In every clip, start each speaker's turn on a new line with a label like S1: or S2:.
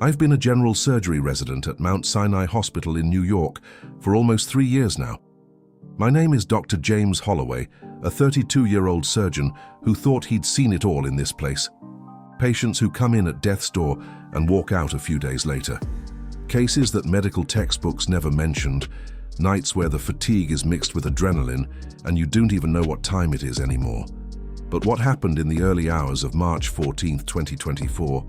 S1: I've been a general surgery resident at Mount Sinai Hospital in New York for almost 3 years now. My name is Dr. James Holloway, a 32-year-old surgeon who thought he'd seen it all in this place. Patients who come in at death's door and walk out a few days later. Cases that medical textbooks never mentioned, nights where the fatigue is mixed with adrenaline and you don't even know what time it is anymore. But what happened in the early hours of March 14, 2024,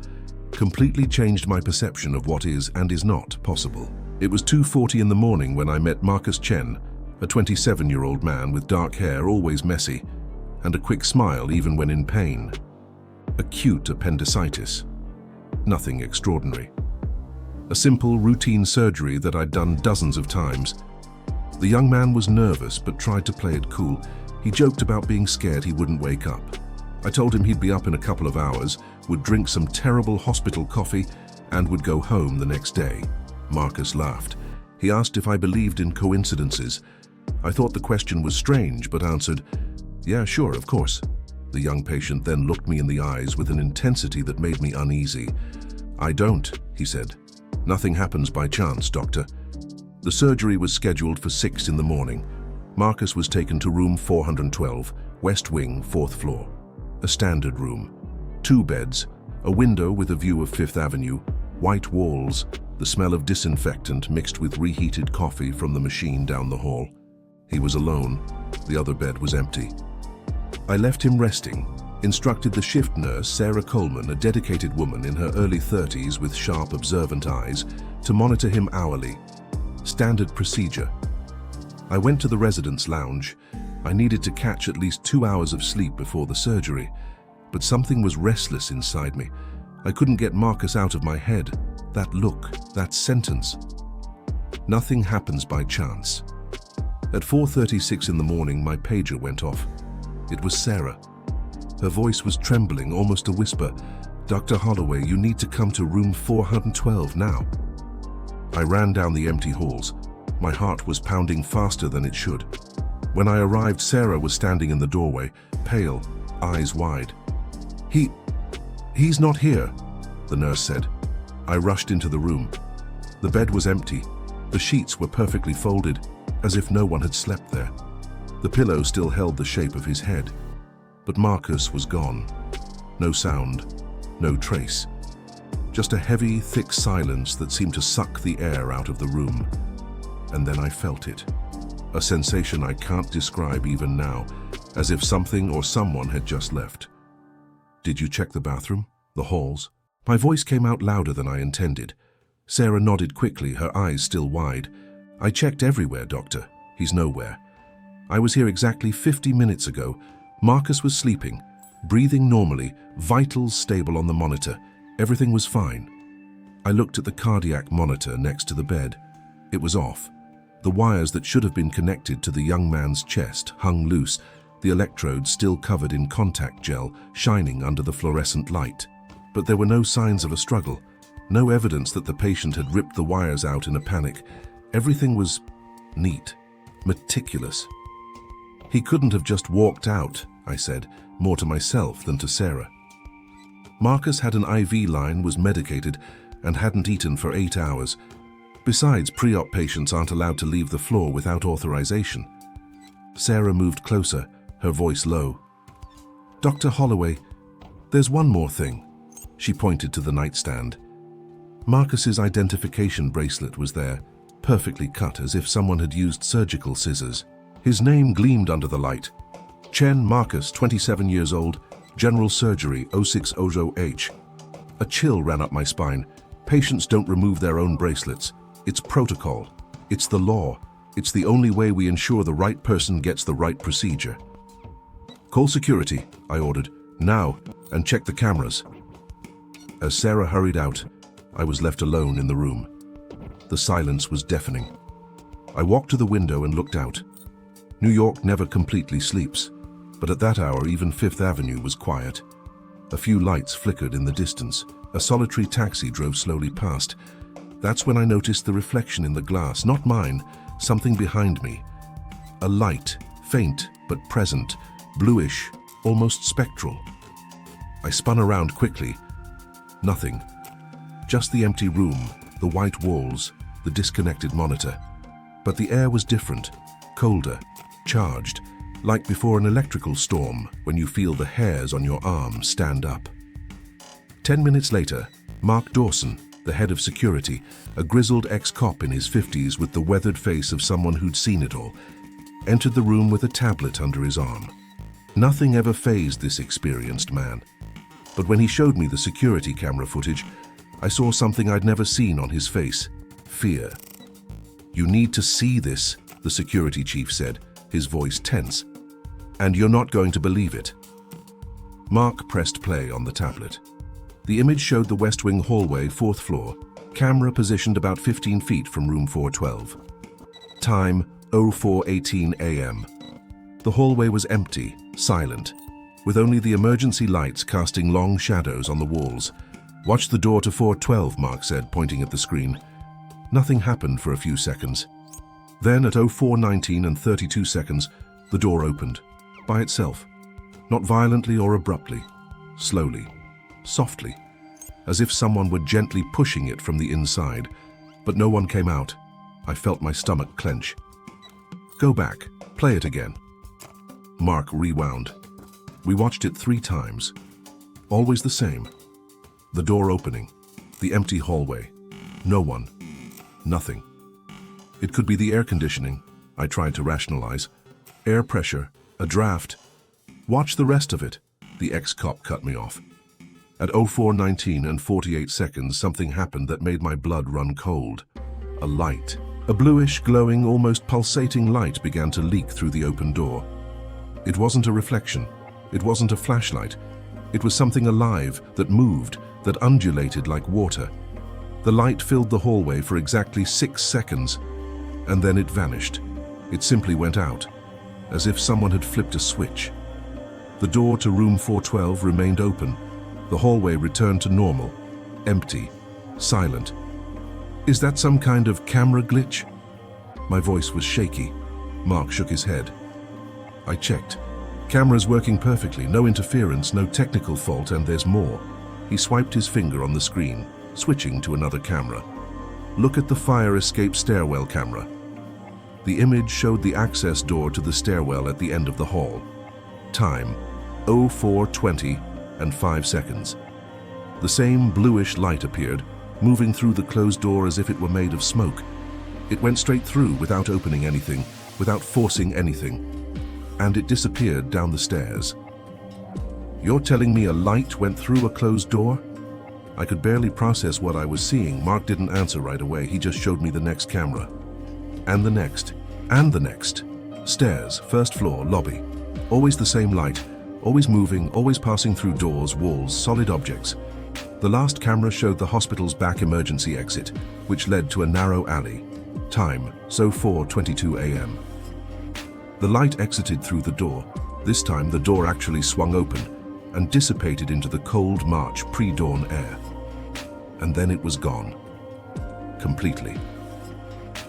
S1: completely changed my perception of what is and is not possible. It was 2:40 in the morning when I met Marcus Chen, a 27-year-old man with dark hair, always messy, and a quick smile even when in pain. Acute appendicitis. Nothing extraordinary. A simple, routine surgery that I'd done dozens of times. The young man was nervous but tried to play it cool. He joked about being scared he wouldn't wake up. I told him he'd be up in a couple of hours, would drink some terrible hospital coffee, and would go home the next day. Marcus laughed. He asked if I believed in coincidences. I thought the question was strange, but answered, "Yeah, sure, of course." The young patient then looked me in the eyes with an intensity that made me uneasy. "I don't," he said. "Nothing happens by chance, doctor." The surgery was scheduled for 6 in the morning. Marcus was taken to room 412, West Wing, 4th floor. A standard room. 2 beds, a window with a view of 5th Avenue, white walls, the smell of disinfectant mixed with reheated coffee from the machine down the hall. He was alone. The other bed was empty. I left him resting, instructed the shift nurse, Sarah Coleman, a dedicated woman in her early 30s with sharp, observant eyes, to monitor him hourly. Standard procedure. I went to the residence lounge. I needed to catch at least 2 hours of sleep before the surgery, but something was restless inside me. I couldn't get Marcus out of my head. That look, that sentence. Nothing happens by chance. At 4:36 in the morning, my pager went off. It was Sarah. Her voice was trembling, almost a whisper. "Dr. Holloway, you need to come to room 412 now." I ran down the empty halls. My heart was pounding faster than it should. When I arrived, Sarah was standing in the doorway, pale, eyes wide. He's not here," the nurse said. I rushed into the room. The bed was empty. The sheets were perfectly folded, as if no one had slept there. The pillow still held the shape of his head. But Marcus was gone. No sound, no trace. Just a heavy, thick silence that seemed to suck the air out of the room. And then I felt it. A sensation I can't describe even now, as if something or someone had just left. "Did you check the bathroom? The halls?" My voice came out louder than I intended. Sarah nodded quickly, her eyes still wide. "I checked everywhere, doctor. He's nowhere. I was here exactly 50 minutes ago. Marcus was sleeping, breathing normally, vitals stable on the monitor. Everything was fine." I looked at the cardiac monitor next to the bed. It was off. The wires that should have been connected to the young man's chest hung loose, the electrodes still covered in contact gel, shining under the fluorescent light. But there were no signs of a struggle, no evidence that the patient had ripped the wires out in a panic. Everything was neat, meticulous. "He couldn't have just walked out," I said, more to myself than to Sarah. Marcus had an IV line, was medicated, and hadn't eaten for 8 hours. Besides, pre-op patients aren't allowed to leave the floor without authorization. Sarah moved closer, her voice low. "Dr. Holloway, there's one more thing." She pointed to the nightstand. Marcus's identification bracelet was there, perfectly cut as if someone had used surgical scissors. His name gleamed under the light. Chen Marcus, 27 years old, general surgery, 0600H. A chill ran up my spine. Patients don't remove their own bracelets. It's protocol. It's the law. It's the only way we ensure the right person gets the right procedure. "Call security," I ordered, "now, and check the cameras." As Sarah hurried out, I was left alone in the room. The silence was deafening. I walked to the window and looked out. New York never completely sleeps, but at that hour even 5th Avenue was quiet. A few lights flickered in the distance. A solitary taxi drove slowly past. That's when I noticed the reflection in the glass, not mine, something behind me. A light, faint but present, bluish, almost spectral. I spun around quickly. Nothing. Just the empty room, the white walls, the disconnected monitor. But the air was different, colder, charged, like before an electrical storm when you feel the hairs on your arm stand up. 10 minutes later, Mark Dawson, the head of security, a grizzled ex-cop in his 50s with the weathered face of someone who'd seen it all, entered the room with a tablet under his arm. Nothing ever fazed this experienced man. But when he showed me the security camera footage, I saw something I'd never seen on his face: fear. "You need to see this," the security chief said, his voice tense. "And you're not going to believe it." Mark pressed play on the tablet. The image showed the West Wing hallway, 4th floor, camera positioned about 15 feet from room 412. Time, 04:18 a.m. The hallway was empty, silent, with only the emergency lights casting long shadows on the walls. "Watch the door to 412, Mark said, pointing at the screen. Nothing happened for a few seconds. Then at 04:19 and 32 seconds, the door opened, by itself. Not violently or abruptly, slowly, softly, as if someone were gently pushing it from the inside. But no one came out. I felt my stomach clench. "Go back, play it again." Mark rewound. We watched it 3 times. Always the same. The door opening, the empty hallway, no one, nothing. It could be the air conditioning, I tried to rationalize. Air pressure, a draft. "Watch the rest of it," the ex-cop cut me off. At 04:19 and 48 seconds, something happened that made my blood run cold. A light. A bluish, glowing, almost pulsating light began to leak through the open door. It wasn't a reflection. It wasn't a flashlight. It was something alive that moved, that undulated like water. The light filled the hallway for exactly 6 seconds, and then it vanished. It simply went out, as if someone had flipped a switch. The door to room 412 remained open. The hallway returned to normal, empty, silent. "Is that some kind of camera glitch?" My voice was shaky. Mark shook his head. I checked. "Camera's working perfectly, no interference, no technical fault, and there's more." He swiped his finger on the screen, switching to another camera. "Look at the fire escape stairwell camera." The image showed the access door to the stairwell at the end of the hall. Time, 04:20 and 5 seconds. The same bluish light appeared, moving through the closed door as if it were made of smoke. It went straight through without opening anything, without forcing anything. And it disappeared down the stairs. "You're telling me a light went through a closed door?" I could barely process what I was seeing. Mark didn't answer right away. He just showed me the next camera. And the next. And the next. Stairs, 1st floor, lobby. Always the same light. Always moving, always passing through doors, walls, solid objects. The last camera showed the hospital's back emergency exit, which led to a narrow alley. Time, 04:22 a.m. The light exited through the door. This time the door actually swung open and dissipated into the cold March pre-dawn air. And then it was gone. Completely.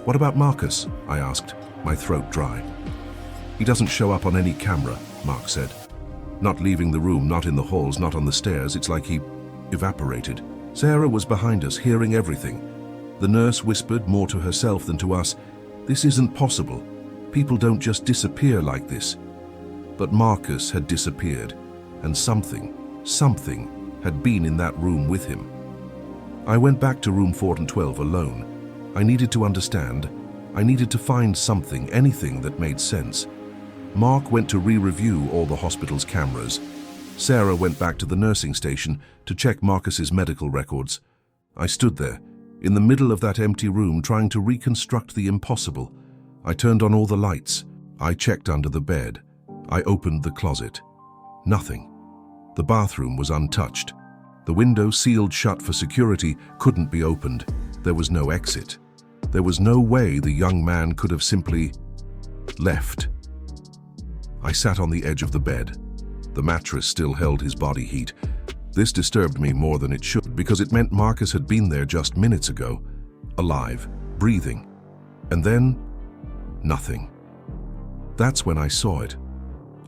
S1: "What about Marcus?" I asked, my throat dry. "He doesn't show up on any camera," Mark said. "Not leaving the room, not in the halls, not on the stairs. It's like he evaporated." Sarah was behind us, hearing everything. The nurse whispered, more to herself than to us, "This isn't possible. People don't just disappear like this." But Marcus had disappeared, and something had been in that room with him. I went back to room 412 alone. I needed to understand. I needed to find something, anything that made sense. Mark went to re-review all the hospital's cameras. Sarah went back to the nursing station to check Marcus's medical records. I stood there, in the middle of that empty room, trying to reconstruct the impossible. I turned on all the lights. I checked under the bed. I opened the closet. Nothing. The bathroom was untouched. The window, sealed shut for security, couldn't be opened. There was no exit. There was no way the young man could have simply left. I sat on the edge of the bed. The mattress still held his body heat. This disturbed me more than it should, because it meant Marcus had been there just minutes ago, alive, breathing. And then, nothing. That's when I saw it.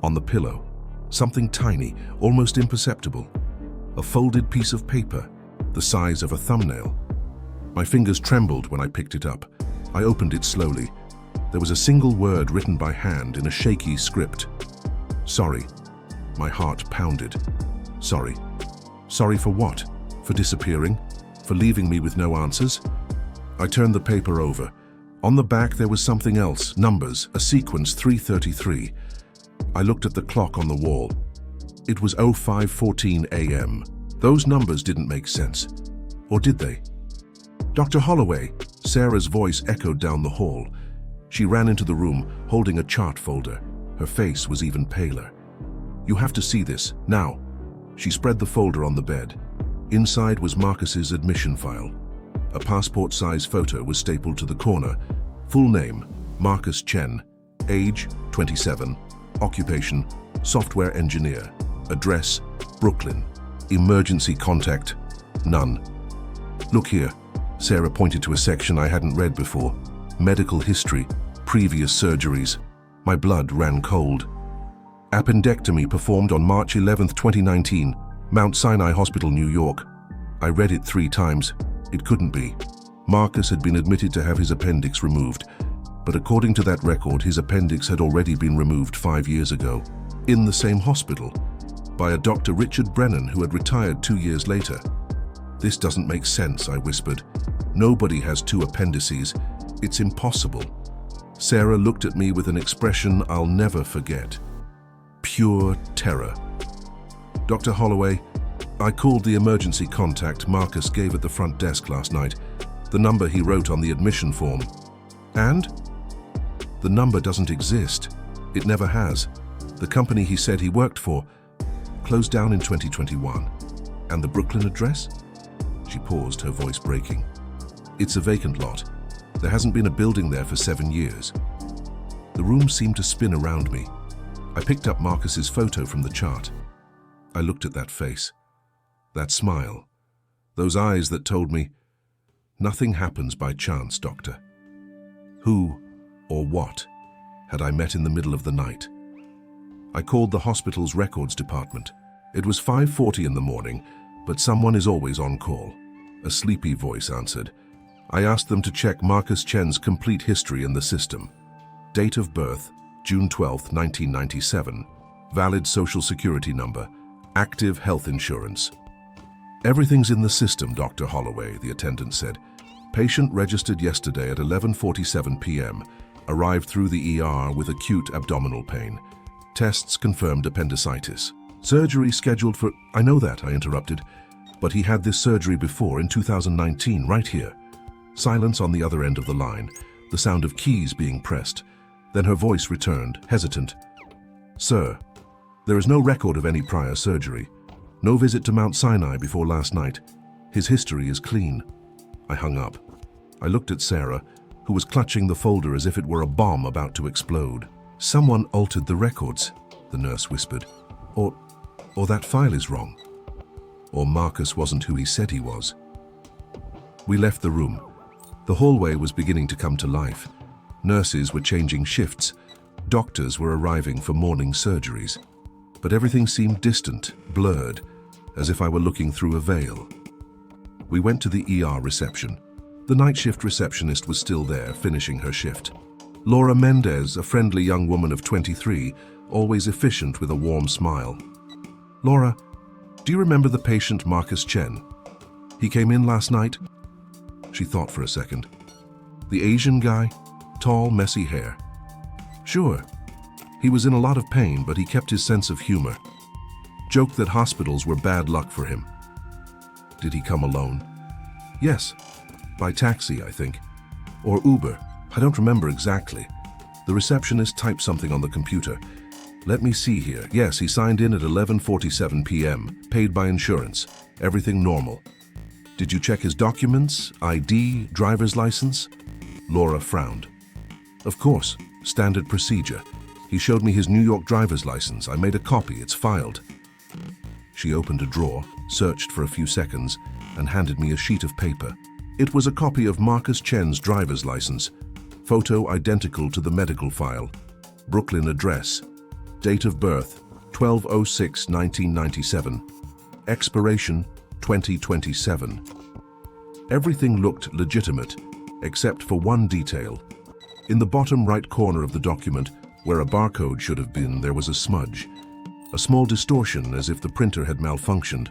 S1: On the pillow. Something tiny, almost imperceptible. A folded piece of paper. the size of a thumbnail. My fingers trembled when I picked it up. I opened it slowly. There was a single word written by hand in a shaky script. Sorry. My heart pounded. Sorry. Sorry for what? For disappearing? For leaving me with no answers? I turned the paper over. On the back there was something else, numbers, a sequence 333. I looked at the clock on the wall. It was 05:14 a.m. Those numbers didn't make sense. Or did they? Dr. Holloway, Sarah's voice echoed down the hall. She ran into the room, holding a chart folder. Her face was even paler. You have to see this, now. She spread the folder on the bed. Inside was Marcus's admission file. A passport-size photo was stapled to the corner. Full name, Marcus Chen. Age, 27. Occupation, software engineer. Address, Brooklyn. Emergency contact, none. Look here. Sarah pointed to a section I hadn't read before. Medical history, previous surgeries. My blood ran cold. Appendectomy performed on March 11, 2019, Mount Sinai Hospital, New York. I read it 3 times. It couldn't be. Marcus had been admitted to have his appendix removed, but according to that record, his appendix had already been removed 5 years ago, in the same hospital, by a Dr. Richard Brennan who had retired 2 years later. This doesn't make sense, I whispered. Nobody has 2 appendices. It's impossible. Sarah looked at me with an expression I'll never forget. Pure terror. Dr. Holloway, I called the emergency contact Marcus gave at the front desk last night, the number he wrote on the admission form. And? The number doesn't exist. It never has. The company he said he worked for closed down in 2021. And the Brooklyn address? She paused, her voice breaking. It's a vacant lot. There hasn't been a building there for 7 years. The room seemed to spin around me. I picked up Marcus's photo from the chart. I looked at that face, that smile, those eyes that told me, nothing happens by chance, doctor. Who or what had I met in the middle of the night? I called the hospital's records department. It was 5:40 in the morning, but someone is always on call. A sleepy voice answered. I asked them to check Marcus Chen's complete history in the system. Date of birth, June 12, 1997. Valid social security number. Active health insurance. Everything's in the system, Dr. Holloway, the attendant said. Patient registered yesterday at 11:47 p.m. Arrived through the ER with acute abdominal pain. Tests confirmed appendicitis. Surgery scheduled for... I know that, I interrupted. But he had this surgery before in 2019, right here. Silence on the other end of the line, the sound of keys being pressed. Then her voice returned, hesitant. Sir, there is no record of any prior surgery. No visit to Mount Sinai before last night. His history is clean. I hung up. I looked at Sarah, who was clutching the folder as if it were a bomb about to explode. Someone altered the records, the nurse whispered. Or that file is wrong. Or Marcus wasn't who he said he was. We left the room. The hallway was beginning to come to life. Nurses were changing shifts. Doctors were arriving for morning surgeries. But everything seemed distant, blurred, as if I were looking through a veil. We went to the ER reception. The night shift receptionist was still there, finishing her shift. Laura Mendez, a friendly young woman of 23, always efficient with a warm smile. Laura, do you remember the patient Marcus Chen? He came in last night? She thought for a second. The Asian guy? Tall, messy hair. Sure. He was in a lot of pain, but he kept his sense of humor. Joked that hospitals were bad luck for him. Did he come alone? Yes. By taxi, I think. Or Uber. I don't remember exactly. The receptionist typed something on the computer. Let me see here. Yes, he signed in at 11:47 p.m. Paid by insurance. Everything normal. Did you check his documents, ID, driver's license? Laura frowned. Of course, standard procedure. He showed me his New York driver's license. I made a copy. It's filed. She opened a drawer, searched for a few seconds, and handed me a sheet of paper. It was a copy of Marcus Chen's driver's license. Photo identical to the medical file. Brooklyn address. Date of birth, 12/06/1997. Expiration, 2027. Everything looked legitimate, except for one detail. In the bottom right corner of the document, where a barcode should have been, there was a smudge. A small distortion, as if the printer had malfunctioned.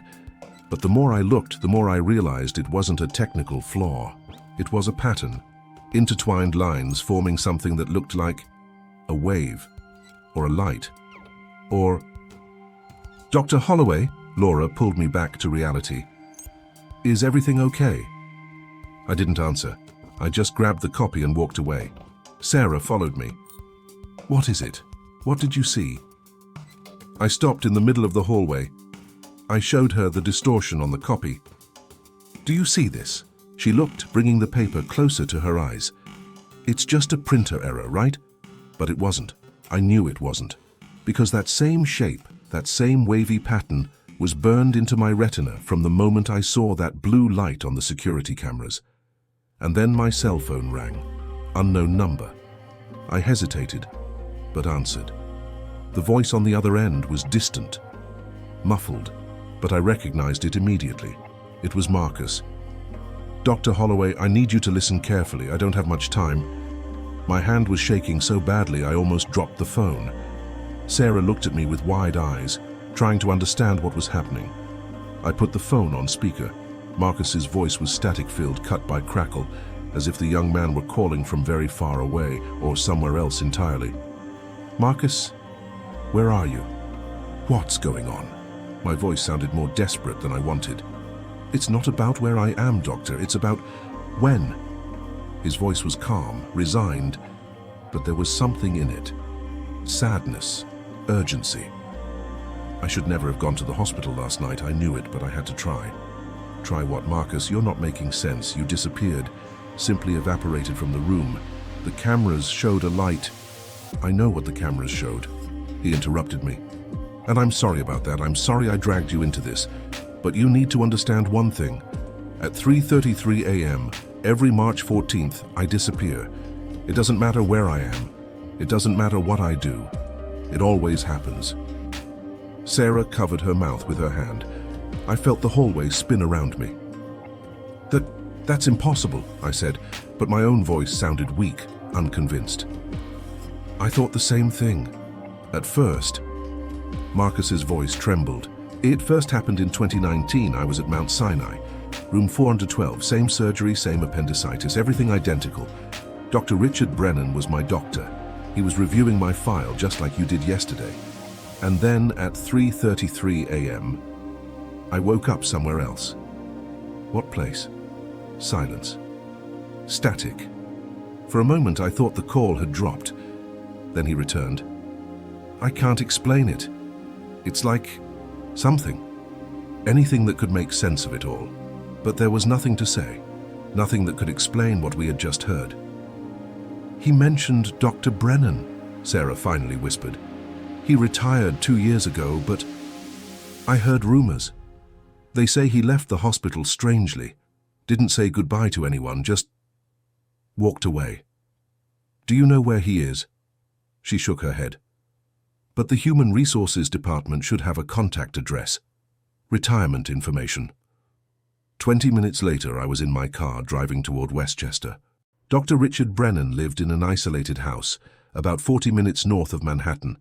S1: But the more I looked, the more I realized it wasn't a technical flaw. It was a pattern. Intertwined lines forming something that looked like a wave, or a light, or... "Dr. Holloway," Laura pulled me back to reality. "Is everything okay?" I didn't answer. I just grabbed the copy and walked away. Sarah followed me. "What is it? What did you see?" I stopped in the middle of the hallway. I showed her the distortion on the copy. "Do you see this?" She looked, bringing the paper closer to her eyes. "It's just a printer error, right?" But it wasn't. I knew it wasn't. Because that same shape, that same wavy pattern, was burned into my retina from the moment I saw that blue light on the security cameras. And then my cell phone rang. Unknown number. I hesitated, but answered. The voice on the other end was distant, muffled, but I recognized it immediately. It was Marcus. "Dr. Holloway, I need you to listen carefully. I don't have much time." My hand was shaking so badly I almost dropped the phone. Sarah looked at me with wide eyes, trying to understand what was happening. I put the phone on speaker. Marcus's voice was static-filled, cut by crackle, as if the young man were calling from very far away or somewhere else entirely. "Marcus, where are you? What's going on?" My voice sounded more desperate than I wanted. "It's not about where I am, doctor. It's about when." His voice was calm, resigned, but there was something in it. Sadness, urgency. I should never have gone to the hospital last night. I knew it, but I had to try. "Try what, Marcus? You're not making sense. You disappeared, simply evaporated from the room. The cameras showed a light." "I know what the cameras showed," he interrupted me. "And I'm sorry about that. I'm sorry I dragged you into this. But you need to understand one thing. At 3:33 a.m., every March 14th, I disappear. It doesn't matter where I am. It doesn't matter what I do. It always happens." Sarah covered her mouth with her hand. I felt the hallway spin around me. That's impossible," I said, but my own voice sounded weak, unconvinced. "I thought the same thing. At first." Marcus's voice trembled. "It first happened in 2019. I was at Mount Sinai. Room 412, same surgery, same appendicitis, everything identical. Dr. Richard Brennan was my doctor. He was reviewing my file just like you did yesterday. And then at 3:33 a.m., I woke up somewhere else." "What place?" Silence. Static. For a moment I thought the call had dropped. Then he returned. "I can't explain it. It's like something. Anything that could make sense of it all. But there was nothing to say. Nothing that could explain what we had just heard." "He mentioned Dr. Brennan," Sarah finally whispered. "He retired 2 years ago, but I heard rumors. They say he left the hospital strangely. Didn't say goodbye to anyone, just walked away. Do you know where he is?" She shook her head. "But the Human Resources Department should have a contact address. Retirement information." 20 minutes later, I was in my car driving toward Westchester. Dr. Richard Brennan lived in an isolated house, about 40 minutes north of Manhattan.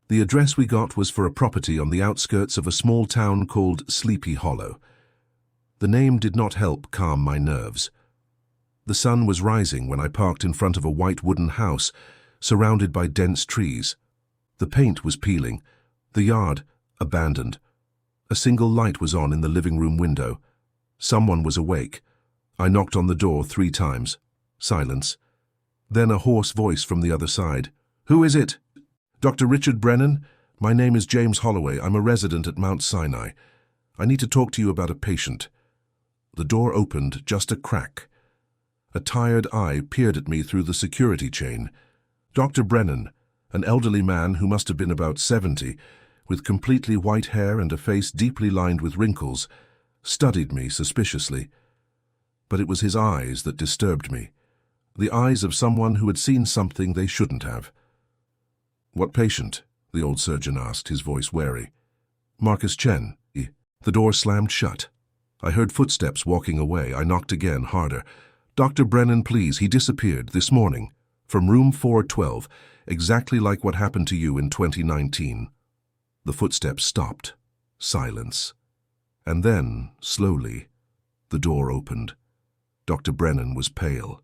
S1: The address we got was for a property on the outskirts of a small town called Sleepy Hollow. The name did not help calm my nerves. The sun was rising when I parked in front of a white wooden house, surrounded by dense trees. The paint was peeling, the yard abandoned. A single light was on in the living room window. Someone was awake. I knocked on the door 3 times. Silence. Then a hoarse voice from the other side. "Who is it?" "Dr. Richard Brennan? My name is James Holloway. I'm a resident at Mount Sinai. I need to talk to you about a patient." The door opened just a crack. A tired eye peered at me through the security chain. Dr. Brennan, an elderly man who must have been about 70, with completely white hair and a face deeply lined with wrinkles, studied me suspiciously. But it was his eyes that disturbed me, the eyes of someone who had seen something they shouldn't have. "What patient?" the old surgeon asked, his voice wary. "Marcus Chen." The door slammed shut. I heard footsteps walking away. I knocked again, harder. "Dr. Brennan, please." He disappeared this morning from room 412, exactly like what happened to you in 2019. The footsteps stopped. Silence. And then, slowly, the door opened. Dr. Brennan was pale,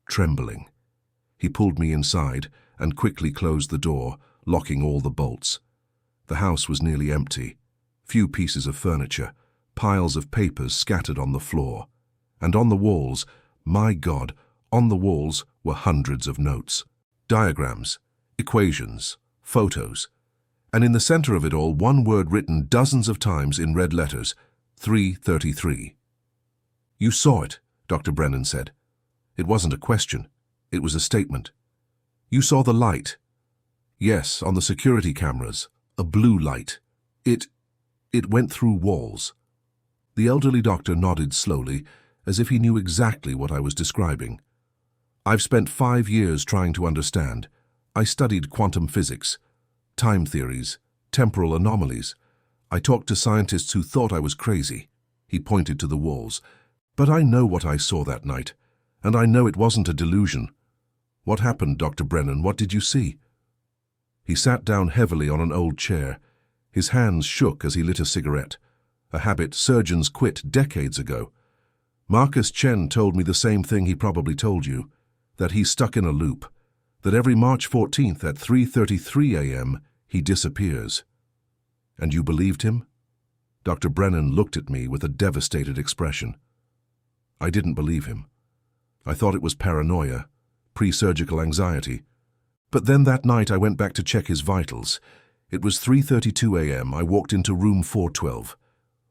S1: trembling. He pulled me inside and quickly closed the door, locking all the bolts. The house was nearly empty. Few pieces of furniture, piles of papers scattered on the floor. And on the walls, my God, on the walls were hundreds of notes. Diagrams, equations, photos. And in the center of it all, one word written dozens of times in red letters, 333. "You saw it," Dr. Brennan said. It wasn't a question. It was a statement. "You saw the light." "Yes, on the security cameras. A blue light. It went through walls." The elderly doctor nodded slowly, as if he knew exactly what I was describing. "I've spent 5 years trying to understand. I studied quantum physics, time theories, temporal anomalies. I talked to scientists who thought I was crazy." He pointed to the walls. "But I know what I saw that night, and I know it wasn't a delusion." "What happened, Dr. Brennan? What did you see?" He sat down heavily on an old chair. His hands shook as he lit a cigarette, a habit surgeons quit decades ago. "Marcus Chen told me the same thing he probably told you, that he's stuck in a loop, that every March 14th at 3:33 a.m. he disappears." "And you believed him?" Dr. Brennan looked at me with a devastated expression. "I didn't believe him. I thought it was paranoia, pre-surgical anxiety. But then that night I went back to check his vitals. It was 3:32 a.m. I walked into room 412.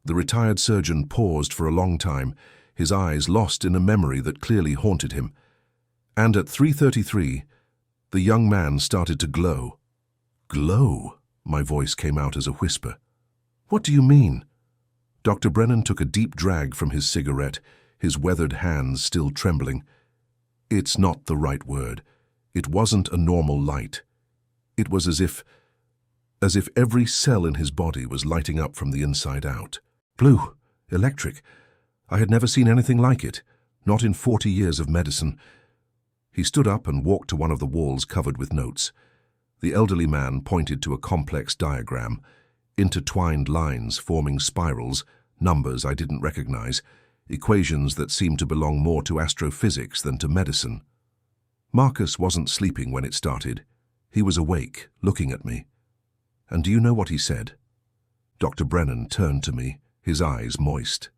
S1: The retired surgeon paused for a long time, his eyes lost in a memory that clearly haunted him. And at 3:33, the young man started to glow. "Glow?" My voice came out as a whisper. "What do you mean?" Dr. Brennan took a deep drag from his cigarette, his weathered hands still trembling. "It's not the right word. It wasn't a normal light. It was as if every cell in his body was lighting up from the inside out. Blue, electric. I had never seen anything like it, not in 40 years of medicine." He stood up and walked to one of the walls covered with notes. The elderly man pointed to a complex diagram, intertwined lines forming spirals, numbers I didn't recognize, equations that seemed to belong more to astrophysics than to medicine. Marcus wasn't sleeping when it started. He was awake, looking at me. And do you know what he said? Dr. Brennan turned to me, his eyes moist.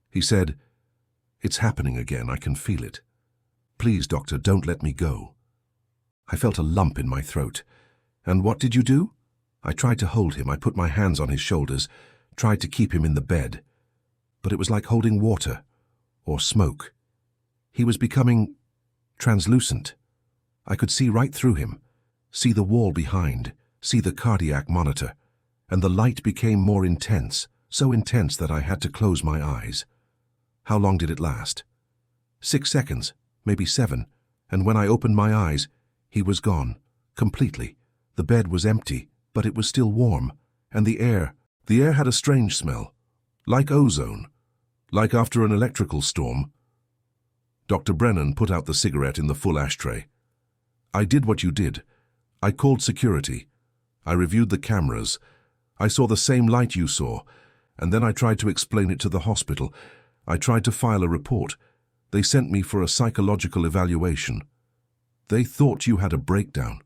S1: He said, "It's happening again, I can feel it. Please, doctor, don't let me go." I felt a lump in my throat. "And what did you do?" I tried to hold him. I put my hands on his shoulders, tried to keep him in the bed. But it was like holding water, or smoke. He was becoming translucent. I could see right through him, see the wall behind, see the cardiac monitor, and the light became more intense, so intense that I had to close my eyes. How long did it last? 6 seconds, maybe 7, and when I opened my eyes, he was gone, completely. The bed was empty, but it was still warm, and the air had a strange smell, like ozone, like after an electrical storm. Dr. Brennan put out the cigarette in the full ashtray. "I did what you did. I called security. I reviewed the cameras. I saw the same light you saw, and then I tried to explain it to the hospital. I tried to file a report. They sent me for a psychological evaluation. They thought you had a breakdown.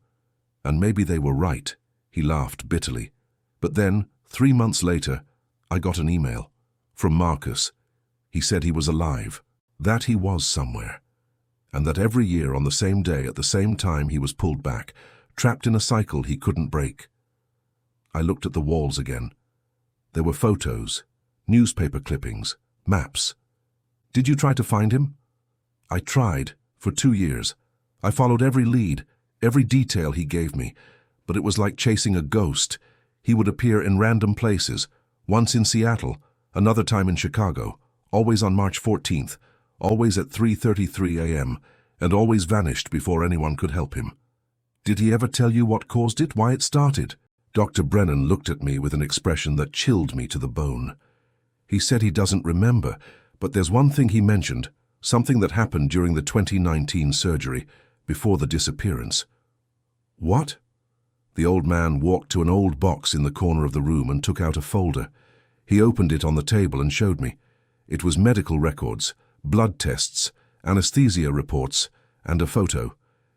S1: And maybe they were right." He laughed bitterly. "But then, 3 months later, I got an email from Marcus. He said he was alive, that he was somewhere, and that every year on the same day at the same time he was pulled back, trapped in a cycle he couldn't break." I looked at the walls again. There were photos, newspaper clippings, maps. "Did you try to find him?" "I tried, for 2 years. I followed every lead, every detail he gave me, but it was like chasing a ghost. He would appear in random places, once in Seattle, another time in Chicago, always on March 14th, always at 3:33 a.m., and always vanished before anyone could help him." "Did he ever tell you what caused it, why it started?" Dr. Brennan looked at me with an expression that chilled me to the bone. He said he doesn't remember, but there's one thing he mentioned, something that happened during the 2019 surgery, before the disappearance. What? The old man walked to an old box in the corner of the room and took out a folder. He opened it on the table and showed me. It was medical records, blood tests, anesthesia reports, and a photo.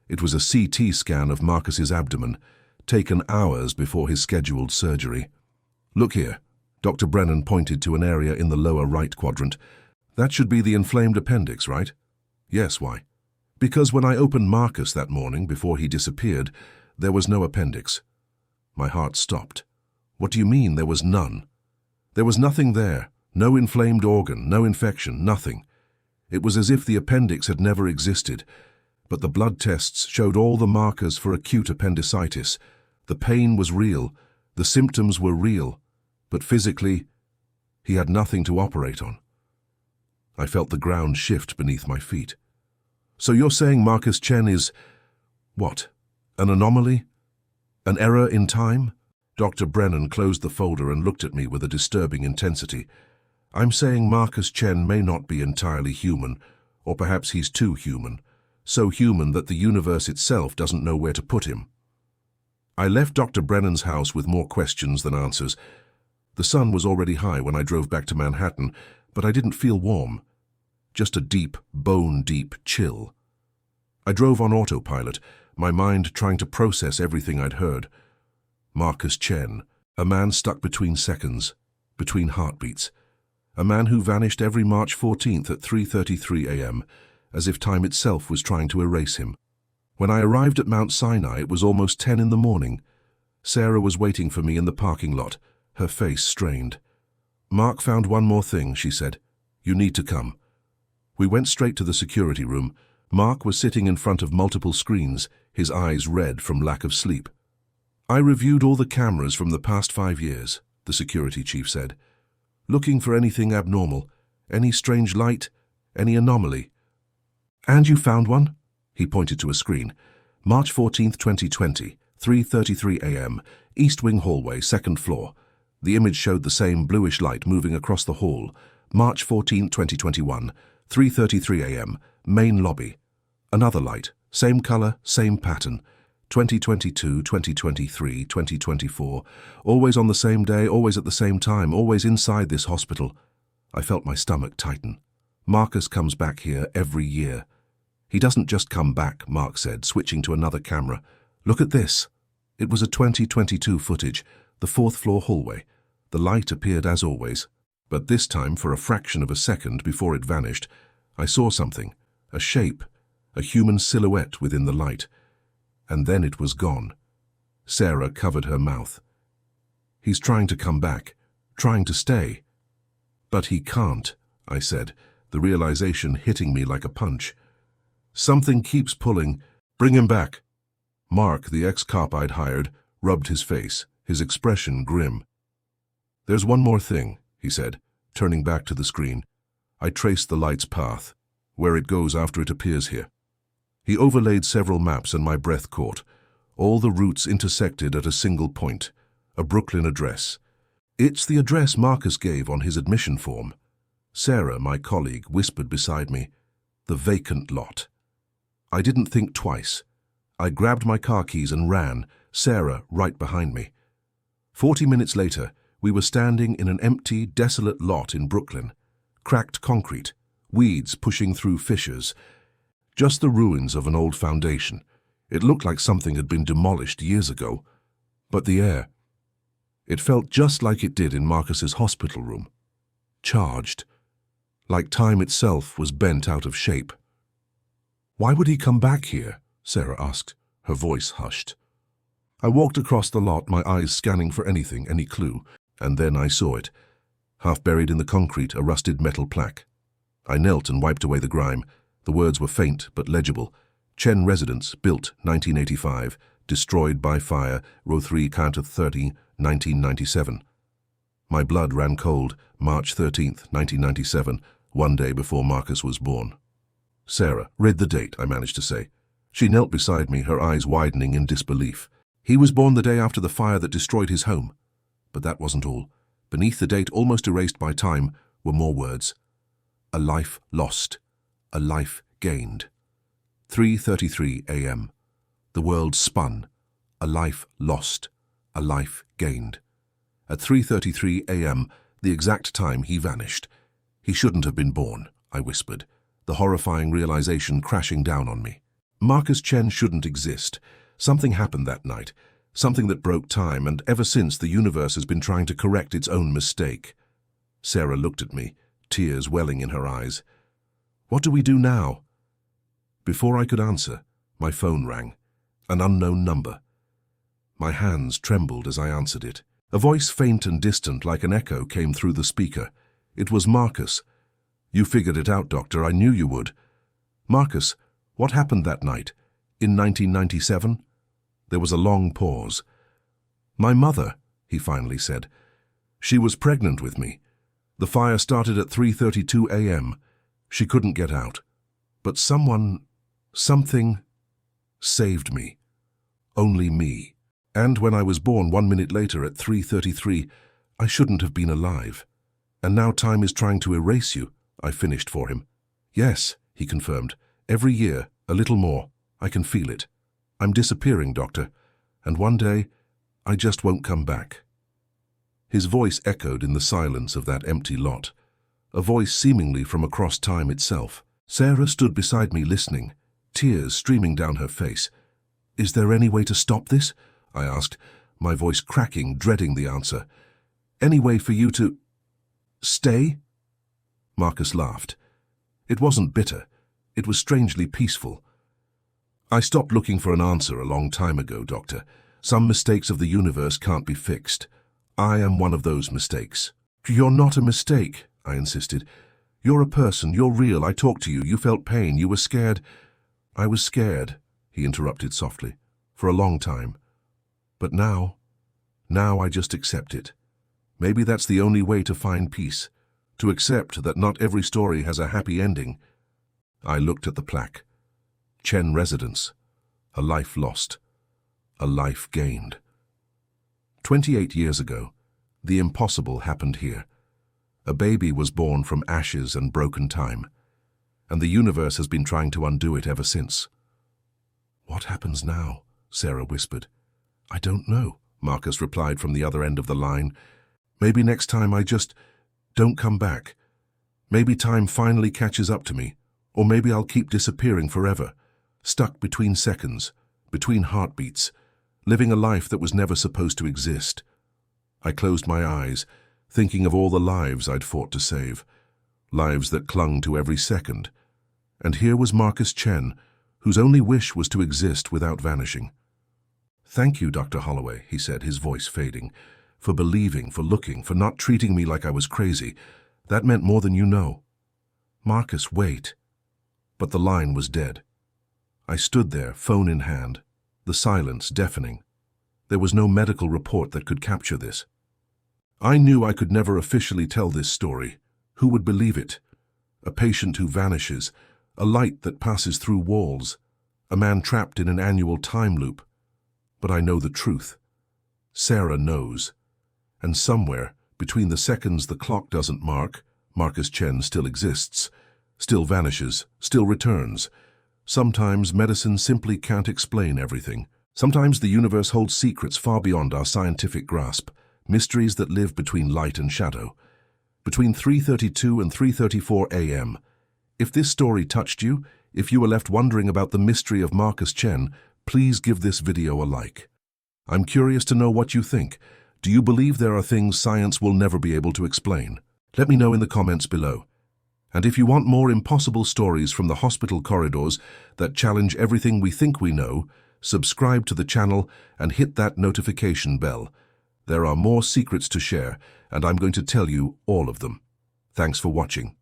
S1: It was a CT scan of Marcus's abdomen, taken hours before his scheduled surgery. Look here. Dr. Brennan pointed to an area in the lower right quadrant. That should be the inflamed appendix, right? Yes, why? Because when I opened Marcus that morning before he disappeared, there was no appendix. My heart stopped. What do you mean there was none? There was nothing there, no inflamed organ, no infection, nothing. It was as if the appendix had never existed, but the blood tests showed all the markers for acute appendicitis. The pain was real, the symptoms were real, but physically, he had nothing to operate on. I felt the ground shift beneath my feet. So you're saying Marcus Chen is, what, an anomaly? An error in time? Dr. Brennan closed the folder and looked at me with a disturbing intensity. I'm saying Marcus Chen may not be entirely human, or perhaps he's too human, so human that the universe itself doesn't know where to put him. I left Dr. Brennan's house with more questions than answers. The sun was already high when I drove back to Manhattan, but I didn't feel warm. Just a deep, bone-deep chill. I drove on autopilot, my mind trying to process everything I'd heard. Marcus Chen, a man stuck between seconds, between heartbeats. A man who vanished every March 14th at 3:33 a.m., as if time itself was trying to erase him. When I arrived at Mount Sinai, it was almost 10 in the morning. Sarah was waiting for me in the parking lot, her face strained. Mark found one more thing, she said. You need to come. We went straight to the security room. Mark was sitting in front of multiple screens, his eyes red from lack of sleep. I reviewed all the cameras from the past 5 years, the security chief said. Looking for anything abnormal, any strange light, any anomaly. And you found one? He pointed to a screen. March 14th, 2020, 3:33 a.m., East Wing hallway, 2nd floor. The image showed the same bluish light moving across the hall. March 14th, 2021, 3:33 a.m., main lobby. Another light, same color, same pattern. 2022, 2023, 2024, always on the same day, always at the same time, always inside this hospital. I felt my stomach tighten. Marcus comes back here every year. He doesn't just come back, Mark said, switching to another camera. Look at this. It was a 2022 footage, the 4th floor hallway. The light appeared as always, but this time for a fraction of a second before it vanished, I saw something, a shape, a human silhouette within the light. And then it was gone. Sarah covered her mouth. He's trying to come back, trying to stay. But he can't, I said, the realization hitting me like a punch. Something keeps pulling. Bring him back. Mark, the ex-cop I'd hired, rubbed his face, his expression grim. There's one more thing, he said, turning back to the screen. I traced the light's path, where it goes after it appears here. He overlaid several maps and my breath caught. All the routes intersected at a single point, a Brooklyn address. It's the address Marcus gave on his admission form. Sarah, my colleague, whispered beside me, the vacant lot. I didn't think twice. I grabbed my car keys and ran, Sarah right behind me. 40 minutes later, we were standing in an empty, desolate lot in Brooklyn. Cracked concrete, weeds pushing through fissures. Just the ruins of an old foundation. It looked like something had been demolished years ago. But the air, it felt just like it did in Marcus's hospital room. Charged. Like time itself was bent out of shape. Why would he come back here? Sarah asked, her voice hushed. I walked across the lot, my eyes scanning for anything, any clue, and then I saw it. Half buried in the concrete, a rusted metal plaque. I knelt and wiped away the grime. The words were faint but legible. Chen Residence, built 1985, destroyed by fire, row 3, count of 30, 1997. My blood ran cold, March 13th, 1997, one day before Marcus was born. Sarah, read the date, I managed to say. She knelt beside me, her eyes widening in disbelief. He was born the day after the fire that destroyed his home. But that wasn't all. Beneath the date, almost erased by time, were more words. A life lost. A life gained. 3:33 a.m. The world spun. A life lost. A life gained. At 3:33 a.m., the exact time he vanished. He shouldn't have been born, I whispered, the horrifying realization crashing down on me. Marcus Chen shouldn't exist. Something happened that night, something that broke time, and ever since the universe has been trying to correct its own mistake. Sarah looked at me, tears welling in her eyes. What do we do now? Before I could answer, my phone rang. An unknown number. My hands trembled as I answered it. A voice faint and distant like an echo came through the speaker. It was Marcus. You figured it out, Doctor. I knew you would. Marcus, what happened that night? In 1997? There was a long pause. My mother, he finally said. She was pregnant with me. The fire started at 3:32 a.m. She couldn't get out. But something saved me. Only me. And when I was born 1 minute later at 3:33, I shouldn't have been alive. And now time is trying to erase you, I finished for him. Yes, he confirmed. Every year, a little more. I can feel it. I'm disappearing, Doctor. And one day, I just won't come back. His voice echoed in the silence of that empty lot. A voice seemingly from across time itself. Sarah stood beside me listening, tears streaming down her face. Is there any way to stop this? I asked, my voice cracking, dreading the answer. Any way for you to stay? Marcus laughed. It wasn't bitter. It was strangely peaceful. I stopped looking for an answer a long time ago, Doctor. Some mistakes of the universe can't be fixed. I am one of those mistakes. You're not a mistake, I insisted. You're a person, you're real. I talked to you, you felt pain, you were scared. I was scared, he interrupted softly, for a long time. But now I just accept it. Maybe that's the only way to find peace, to accept that not every story has a happy ending. I looked at the plaque. Chen Residence. A life lost. A life gained. 28 years ago, the impossible happened here. A baby was born from ashes and broken time, and the universe has been trying to undo it ever since. What happens now? Sarah whispered. I don't know, Marcus replied from the other end of the line. Maybe next time I just don't come back. Maybe time finally catches up to me, or maybe I'll keep disappearing forever, stuck between seconds, between heartbeats, living a life that was never supposed to exist. I closed my eyes, thinking of all the lives I'd fought to save, lives that clung to every second. And here was Marcus Chen, whose only wish was to exist without vanishing. Thank you, Dr. Holloway, he said, his voice fading, for believing, for looking, for not treating me like I was crazy. That meant more than you know. Marcus, wait. But the line was dead. I stood there, phone in hand, the silence deafening. There was no medical report that could capture this. I knew I could never officially tell this story. Who would believe it? A patient who vanishes, a light that passes through walls, a man trapped in an annual time loop. But I know the truth. Sarah knows. And somewhere, between the seconds the clock doesn't mark, Marcus Chen still exists, still vanishes, still returns. Sometimes medicine simply can't explain everything. Sometimes the universe holds secrets far beyond our scientific grasp, mysteries that live between light and shadow. Between 3:32 and 3:34 a.m. If this story touched you, if you were left wondering about the mystery of Marcus Chen, please give this video a like. I'm curious to know what you think. Do you believe there are things science will never be able to explain? Let me know in the comments below. And if you want more impossible stories from the hospital corridors that challenge everything we think we know, subscribe to the channel and hit that notification bell. There are more secrets to share, and I'm going to tell you all of them. Thanks for watching.